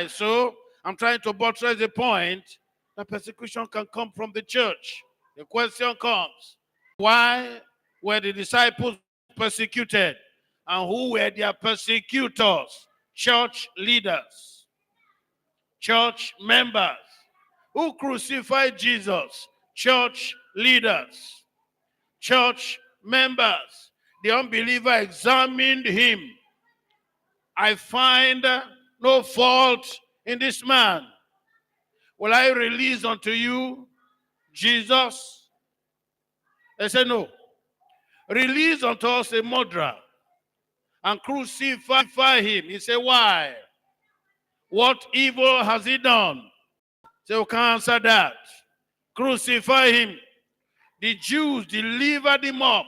So I'm trying to buttress the point that persecution can come from the church. The question comes, why were the disciples persecuted? And who were their persecutors? Church leaders, church members. Who crucified Jesus? Church leaders, church members. The unbeliever examined him. I find no fault in this man. Will I release unto you Jesus? They said no. Release unto us a murderer and crucify him. He said, why? What evil has he done? So we can't answer that. Crucify him. The Jews delivered him up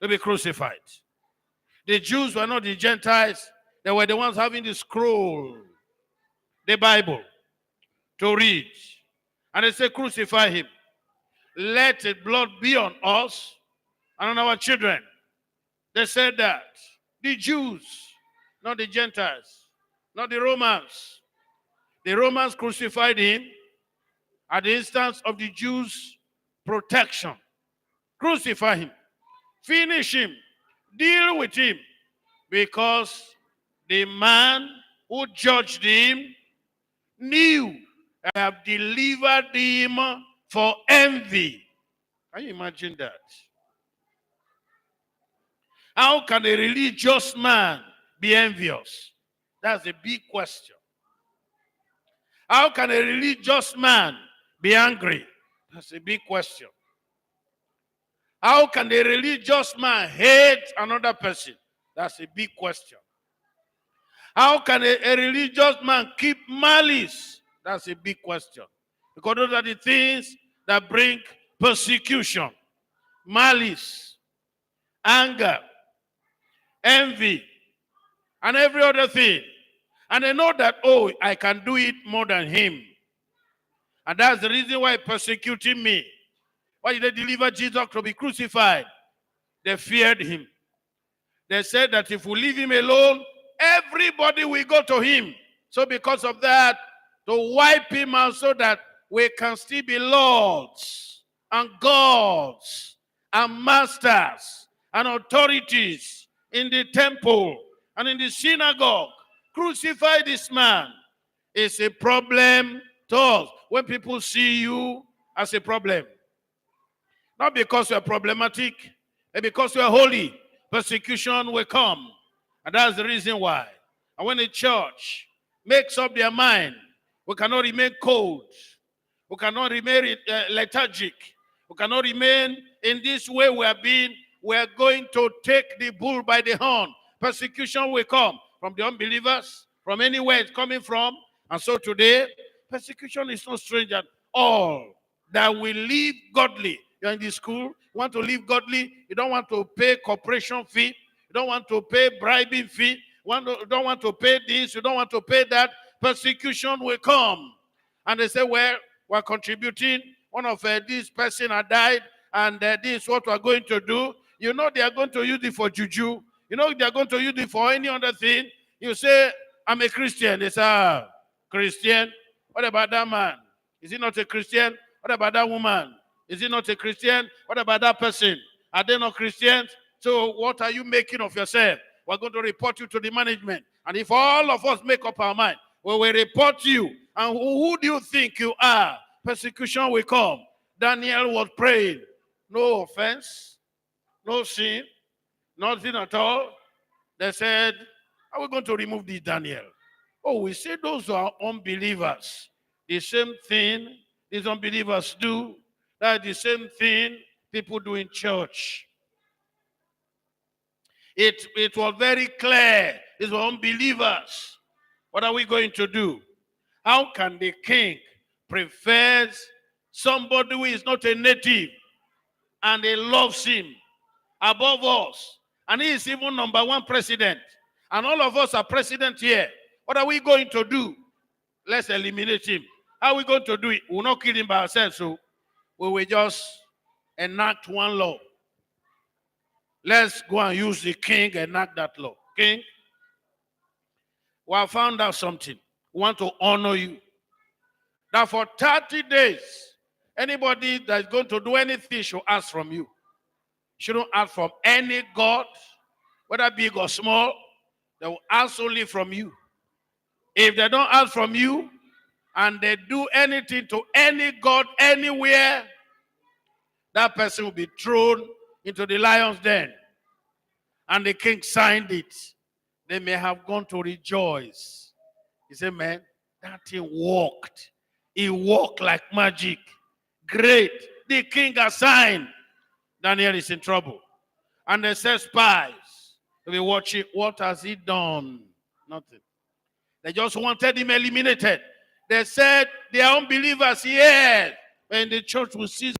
to be crucified. The Jews were not the Gentiles. They were the ones having the scroll, the Bible, to read. And they said, crucify him. Let his blood be on us and on our children. They said that. The Jews, not the Gentiles, not the Romans. The Romans crucified him at the instance of the Jews' protection. Crucify him. Finish him. Deal with him. Because the man who judged him knew I have delivered him for envy. Can you imagine that? How can a religious man be envious? That's a big question. How can a religious man be angry? That's a big question. How can a religious man hate another person? That's a big question. How can a religious man keep malice? That's a big question. Because those are the things that bring persecution, malice, anger, envy, and every other thing. And they know that, oh, I can do it more than him. And that's the reason why persecuting me. Why did they deliver Jesus to be crucified? They feared him. They said that if we leave him alone, everybody will go to him. So because of that, to wipe him out so that we can still be lords and gods and masters and authorities in the temple and in the synagogue. Crucify this man. It's a problem to us when people see you as a problem. Not because you are problematic, but because you are holy. Persecution will come. And that's the reason why. And when the church makes up their mind, we cannot remain cold. We cannot remain lethargic. We cannot remain in this way we have been. We are going to take the bull by the horn. Persecution will come from the unbelievers, from anywhere it's coming from. And so today, persecution is not strange at all. That we live godly. You're in the school, you want to live godly, you don't want to pay corporation fee, you don't want to pay bribing fee, you don't want to pay this, you don't want to pay that, persecution will come. And they say, well, we're contributing, one of this person had died, and this is what we're going to do. You know they are going to use it for juju. You know they are going to use it for any other thing. You say, I'm a Christian. They say, Christian? What about that man? Is he not a Christian? What about that woman? Is he not a Christian? What about that person? Are they not Christians? So what are you making of yourself? We're going to report you to the management. And if all of us make up our mind, we will report you. And who do you think you are? Persecution will come. Daniel was praying. No offense, no sin, nothing at all. They said, are we going to remove this Daniel? Oh, we say those who are unbelievers. The same thing these unbelievers do. That's the same thing people do in church. It was very clear. These were unbelievers. What are we going to do? How can the king prefer somebody who is not a native and he loves him above us? And he is even number one president. And all of us are president here. What are we going to do? Let's eliminate him. How are we going to do it? We'll not kill him by ourselves, so we will just enact one law. Let's go and use the king and enact that law. King, we have found out something. We want to honor you. That for 30 days, anybody that's going to do anything should ask from you. Shouldn't ask from any God, whether big or small. They will ask only from you. If they don't ask from you, and they do anything to any God anywhere, that person will be thrown into the lion's den. And the king signed it. They may have gone to rejoice. He said, man, that thing worked. It worked like magic. Great. The king has signed. Daniel is in trouble. And they said spies. They be watching. What has he done? Nothing. They just wanted him eliminated. They said they are unbelievers. Yes. When the church will see